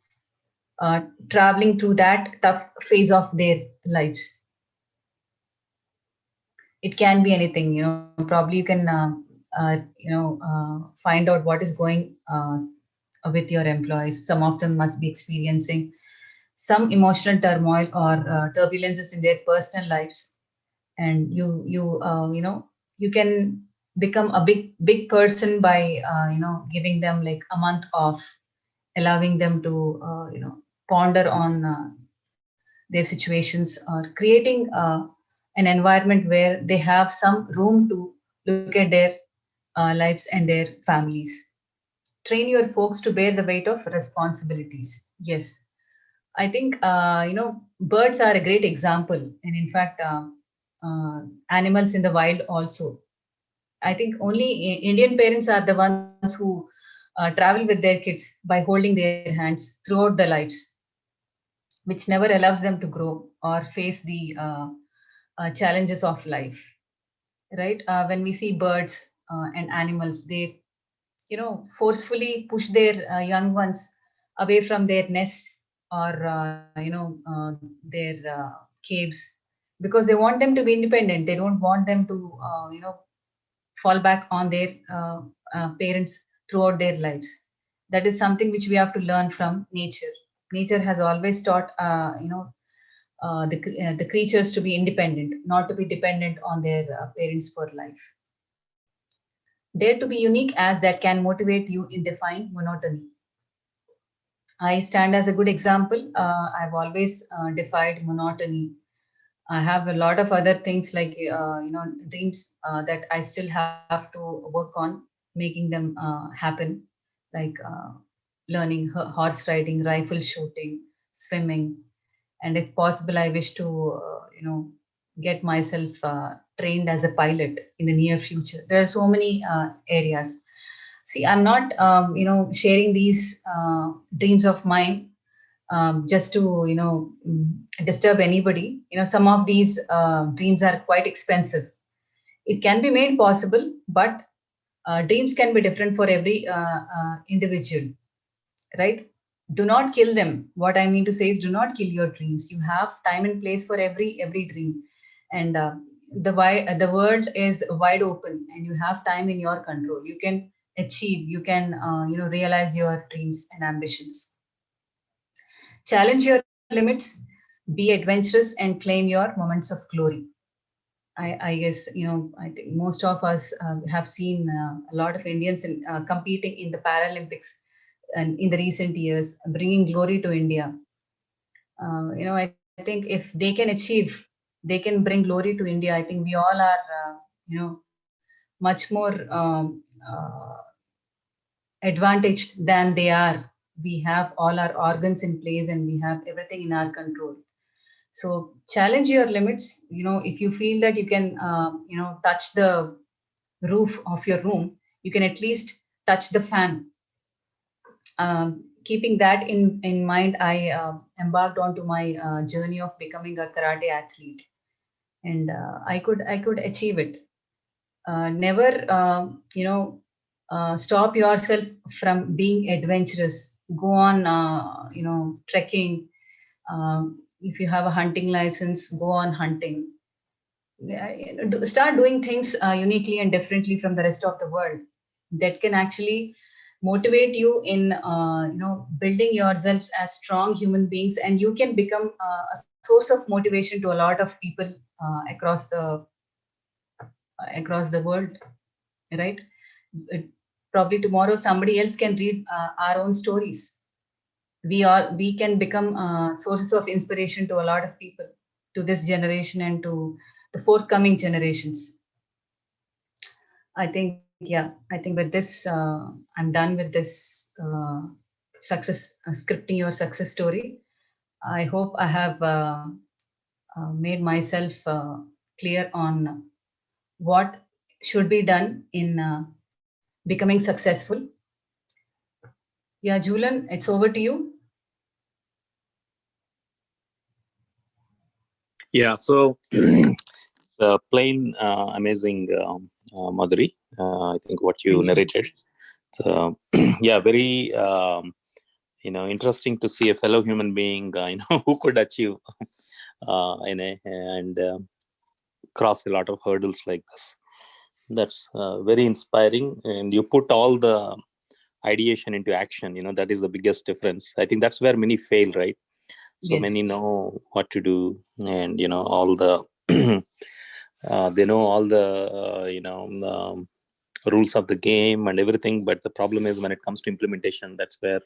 traveling through that tough phase of their lives. It can be anything, probably you can find out what is going with your employees. Some of them must be experiencing some emotional turmoil or turbulences in their personal lives, and you can become a big person by giving them like a month off, allowing them to ponder on their situations, or creating an environment where they have some room to look at their lives and their families. Train your folks to bear the weight of responsibilities. Yes, I think birds are a great example, and in fact, animals in the wild also. I think only Indian parents are the ones who travel with their kids by holding their hands throughout their lives, which never allows them to grow or face the challenges of life. Right? When we see birds and animals, they forcefully push their young ones away from their nests, or their caves, because they want them to be independent. They don't want them to fall back on their parents throughout their lives. That is something which we have to learn from nature. Nature has always taught the creatures to be independent, not to be dependent on their parents for life. Dare to be unique, as that can motivate you in defying monotony. I stand as a good example. I've always defied monotony. I have a lot of other things like dreams that I still have to work on, making them happen, like learning horse riding, rifle shooting, swimming, and if possible, I wish to get myself trained as a pilot in the near future. There are so many areas. See, I'm not sharing these dreams of mine just to disturb anybody. Some of these dreams are quite expensive. It can be made possible, but dreams can be different for every individual, right? Do not kill them. What I mean to say is, do not kill your dreams. You have time and place for every dream, and the world is wide open, and you have time in your control. You can achieve, you can realize your dreams and ambitions. Challenge your limits, be adventurous, and claim your moments of glory. I guess I think most of us have seen a lot of Indians competing in the Paralympics and in the recent years, bringing glory to India. I think if they can achieve, they can bring glory to India. I think we all are, much more advantaged than they are. We have all our organs in place, and we have everything in our control. So challenge your limits. If you feel that you can, touch the roof of your room, you can at least touch the fan. Keeping that in mind, I embarked onto my journey of becoming a karate athlete, and I could achieve it. Never, stop yourself from being adventurous. Go on, trekking. If you have a hunting license, go on hunting. Yeah, start doing things uniquely and differently from the rest of the world. That can actually motivate you in building yourselves as strong human beings, and you can become a source of motivation to a lot of people across the world, right? It- Probably tomorrow somebody else can read our own stories. We can become sources of inspiration to a lot of people, to this generation and to the forthcoming generations. I think with this, I'm done with this success scripting your success story. I hope I have made myself clear on what should be done in becoming successful. Yeah, Julian, it's over to you. Yeah, so plain amazing, Madhuri. I think what you Thank you. narrated. So, yeah, very interesting to see a fellow human being, who could achieve and cross a lot of hurdles like this. That's very inspiring, and you put all the ideation into action. That is the biggest difference. I think that's where many fail, right? So many Yes, know what to do, and all the they know all the rules of the game and everything, but the problem is when it comes to implementation, that's where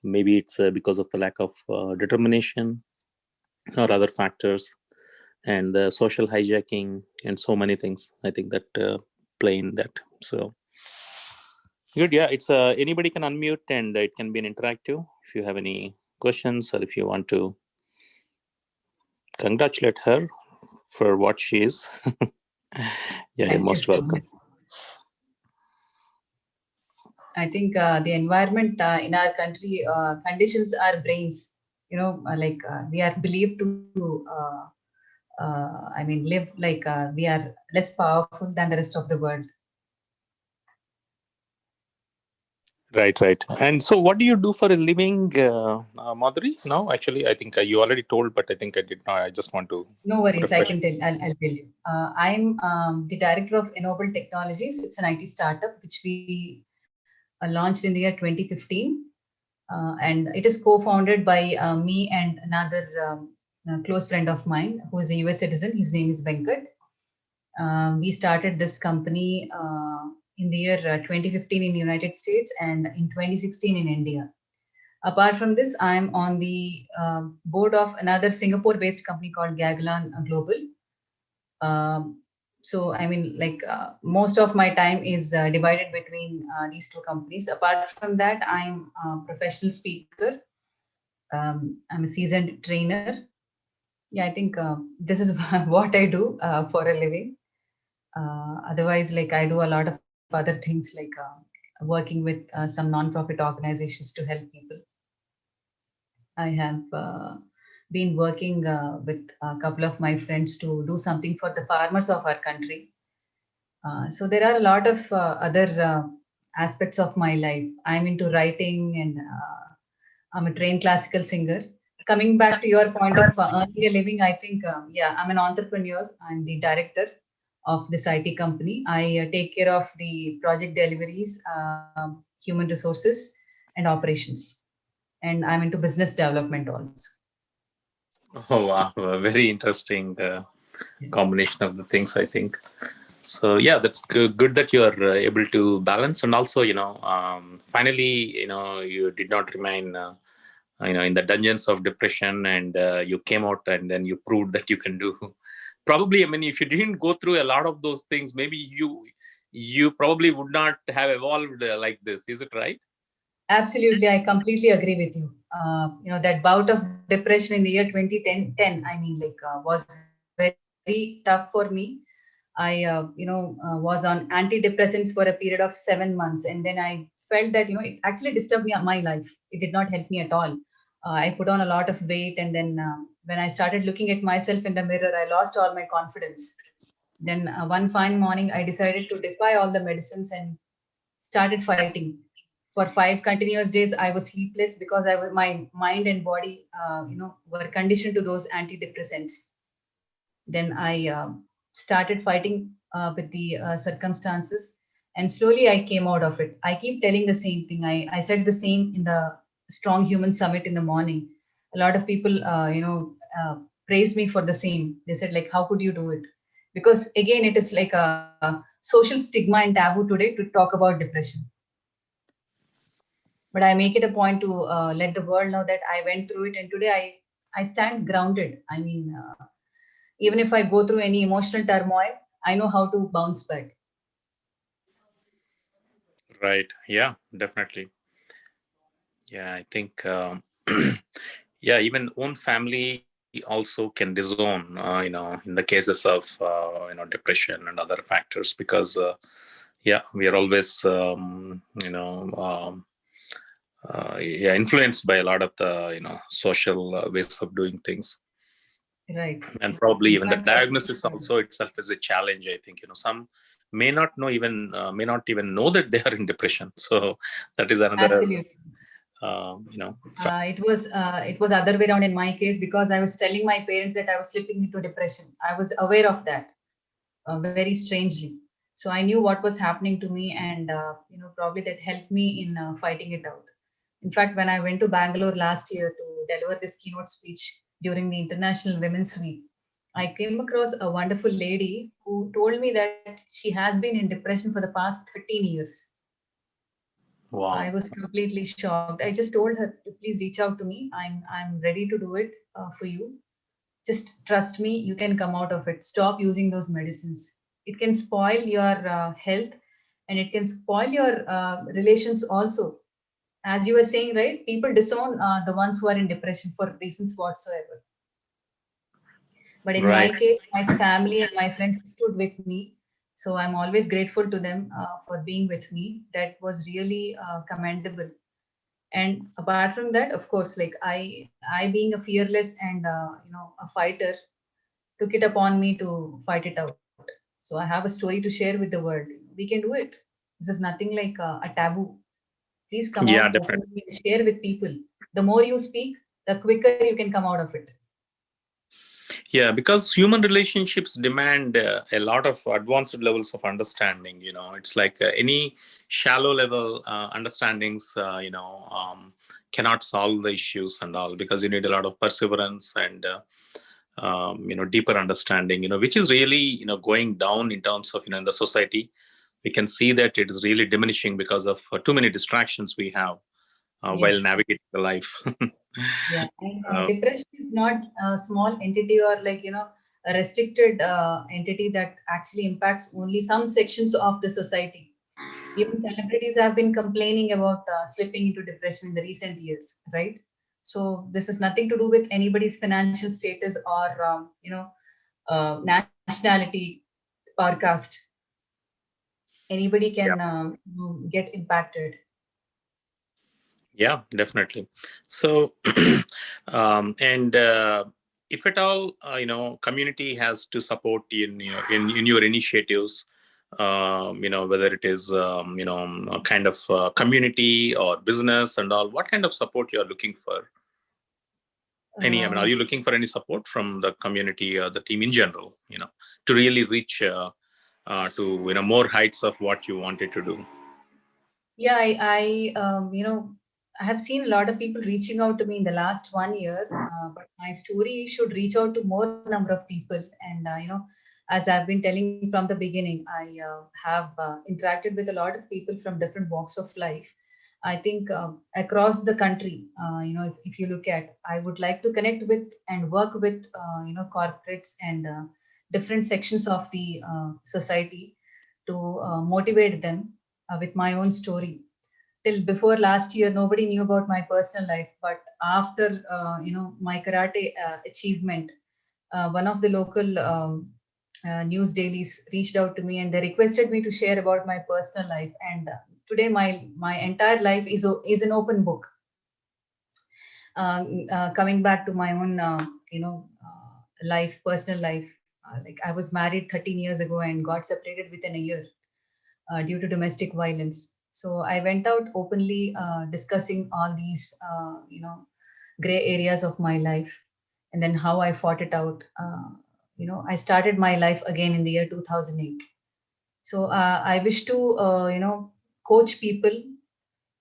maybe it's because of the lack of determination or other factors, and the social hijacking and so many things. I think that play in that. So good. Yeah, it's anybody can unmute, and it can be an interactive. If you have any questions, or if you want to congratulate her for what she is, yeah, you're thank you most so much. welcome. I think the environment in our country conditions our brains. We are believed to, live like we are less powerful than the rest of the world. Right, right. And so, what do you do for a living, Madhuri? No, actually, I think you already told, but I think I did not. I just want to No worries, I refresh. can tell. I'll tell you. I'm the director of Ennoble Technologies. It's an IT startup which we launched in the year 2015. And it is co-founded by me and another close friend of mine who is a US citizen. His name is Venkat. We started this company in the year 2015 in the United States and in 2016 in India. Apart from this, I'm on the board of another Singapore-based company called Gagalan Global. Um, most of my time is divided between these two companies. Apart from that, I'm a professional speaker. I'm a seasoned trainer. Yeah, I think this is what I do for a living. Otherwise, like I do a lot of other things, like working with some non-profit organizations to help people. I have been working with a couple of my friends to do something for the farmers of our country. So there are a lot of other aspects of my life. I'm into writing, and I'm a trained classical singer. Coming back to your point of earning a living, I think, yeah, I'm an entrepreneur. I'm the director of this IT company. I take care of the project deliveries, human resources, and operations. And I'm into business development also. Oh wow, a very interesting combination of the things, I think. So yeah, that's good. Good that you are able to balance, and also finally, you did not remain. In the dungeons of depression, and you came out, and then you proved that you can do. Probably, I mean, if you didn't go through a lot of those things, maybe you probably would not have evolved like this. Is it right? Absolutely, I completely agree with you. That bout of depression in the year 2010, I mean, was very tough for me. I, was on antidepressants for a period of 7 months, and then I felt that it actually disturbed my life. It did not help me at all. I put on a lot of weight, and then when I started looking at myself in the mirror, I lost all my confidence. Then one fine morning, I decided to defy all the medicines and started fighting. For 5 continuous days, I was sleepless because my mind and body, were conditioned to those antidepressants. Then I started fighting with the circumstances, And slowly I came out of it. I keep telling the same thing. I said the same in the Strong Human Summit in the morning. A lot of people, praised me for the same. They said, like, how could you do it? Because again, it is like a social stigma and taboo today to talk about depression. But I make it a point to let the world know that I went through it, and today I stand grounded. I mean, even if I go through any emotional turmoil, I know how to bounce back. Right. Yeah, definitely. Yeah, I think, yeah, even own family also can disown, in the cases of, depression and other factors, because, yeah, we are always, yeah, influenced by a lot of the, social ways of doing things. Right. And probably In even the fact, diagnosis also itself is a challenge. I think, some may not even know that they are in depression. So that is another, absolutely. factor. It was other way around in my case, because I was telling my parents that I was slipping into depression. I was aware of that, very strangely. So I knew what was happening to me, and probably that helped me in fighting it out. In fact, when I went to Bangalore last year to deliver this keynote speech during the International Women's Week, I came across a wonderful lady who told me that she has been in depression for the past 13 years. I Wow. was completely shocked. I just told her to please reach out to me. I'm ready to do it for you. Just trust me, you can come out of it. Stop using those medicines. It can spoil your health, and it can spoil your relations also. As you were saying, right? People disown the ones who are in depression for reasons whatsoever. But in Right. my case, my family and my friends stood with me. So I'm always grateful to them for being with me. That was really commendable. And apart from that, of course, like I being a fearless and a fighter, took it upon me to fight it out. So I have a story to share with the world. We can do it. This is nothing like a taboo. Please come out Yeah, definitely. openly and share with people. The more you speak, the quicker you can come out of it. Yeah, because human relationships demand a lot of advanced levels of understanding. It's like any shallow level understandings, cannot solve the issues and all, because you need a lot of perseverance and, deeper understanding, which is really, going down in terms of, in the society. We can see that it is really diminishing because of too many distractions we have while Yes. navigating the life. Yeah. And uh, depression is not a small entity, or like, a restricted entity that actually impacts only some sections of the society. Even celebrities have been complaining about slipping into depression in the recent years, right? So this has nothing to do with anybody's financial status or nationality or caste. Anybody can get impacted. Yeah, definitely. So, and if at all, community has to support in your initiatives, whether it is, a kind of community or business and all, what kind of support you are looking for? I mean, are Um, you looking for any support from the community or the team in general, to really reach to, more heights of what you wanted to do? yeah, I have seen a lot of people reaching out to me in the last 1 year, but my story should reach out to more number of people. And as I've been telling from the beginning, I have interacted with a lot of people from different walks of life. I think across the country, if you look at, I would like to connect with and work with corporates and different sections of the society to motivate them with my own story. Till before last year, nobody knew about my personal life, but after my karate achievement, one of the local news dailies reached out to me, and they requested me to share about my personal life. And today, my entire life is an open book. Coming back to my own life, personal life. Like, I was married 13 years ago and got separated within a year due to domestic violence. So I went out openly discussing all these, gray areas of my life, and then how I fought it out. I started my life again in the year 2008. So I wish to coach people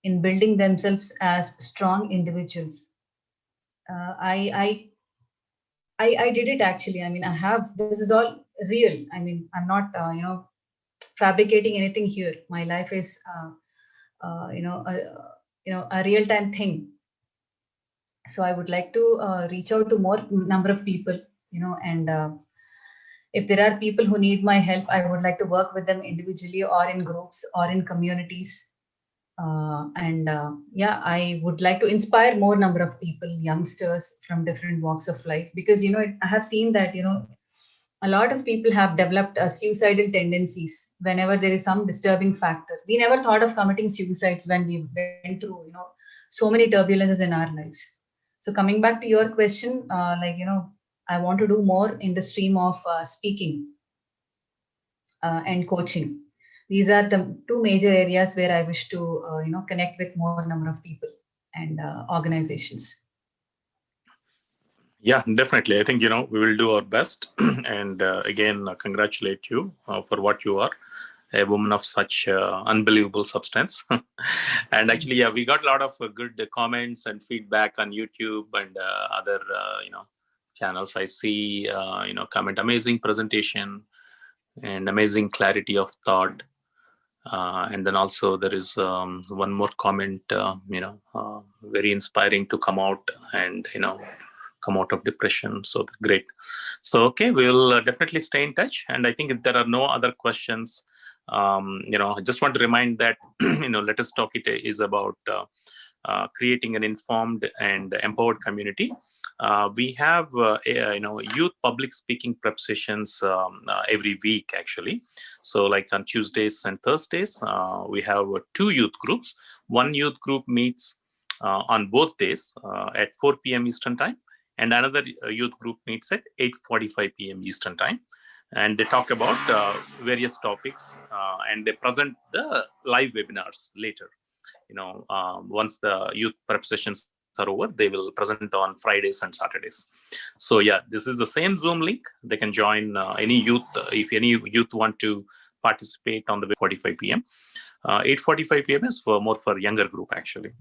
in building themselves as strong individuals. I did it actually. I mean, I have, this is all real. I mean, I'm not fabricating anything here. My life is a real time thing. So I would like to reach out to more number of people, and if there are people who need my help, I would like to work with them individually or in groups or in communities. And yeah, I would like to inspire more number of people, youngsters from different walks of life, because I have seen that a lot of people have developed suicidal tendencies whenever there is some disturbing factor. We never thought of committing suicides when we went through so many turbulences in our lives. So coming back to your question, I want to do more in the stream of speaking and coaching. These are the two major areas where I wish to connect with more number of people and organizations. Yeah, definitely. I think, we will do our best. And again, congratulate you for what you are, a woman of such unbelievable substance. And actually, yeah, we got a lot of good comments and feedback on YouTube and other, channels. I see, comment, amazing presentation and amazing clarity of thought. And then also there is one more comment, very inspiring to come out and, come out of depression. So great. So, okay, we'll definitely stay in touch. And I think if there are no other questions, I just want to remind that, Let Us Talk It is about creating an informed and empowered community. We have, youth public speaking prep sessions every week, actually. So, like on Tuesdays and Thursdays, we have two youth groups. One youth group meets on both days at 4 p.m. Eastern Time, and another youth group meets at 8:45 p.m. Eastern Time. And they talk about various topics, and they present the live webinars later. Once the youth prep sessions are over, they will present on Fridays and Saturdays. So yeah, this is the same Zoom link. They can join any youth, if any youth want to participate on the 45 p.m. 8:45 p.m. is more for younger group, actually.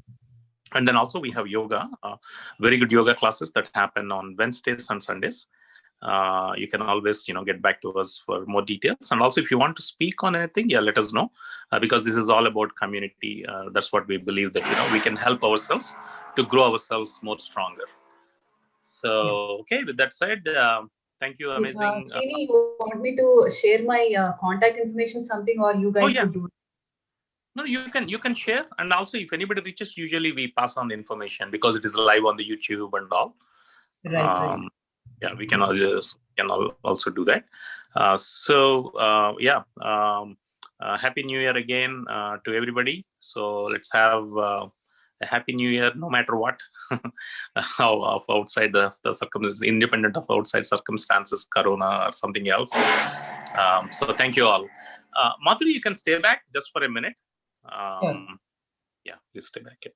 And then also we have yoga, very good yoga classes that happen on Wednesdays and Sundays. You can always, get back to us for more details. And also, if you want to speak on anything, yeah, let us know, because this is all about community. That's what we believe, that, we can help ourselves to grow ourselves more stronger. Yeah. So, okay, with that said, thank you. Amazing. Srini, you want me to share my contact information, something, or you guys Oh, would yeah. do it? No, you can share. And also, if anybody reaches, usually we pass on the information because it is live on the YouTube and all. Right, right. Yeah, we can also do that. Yeah, happy New Year again to everybody. So let's have a happy New Year, no matter what, of outside the circumstances, independent of outside circumstances, Corona or something else. So thank you all. Madhuri, you can stay back just for a minute. Sure. Yeah, please stay back. Yeah.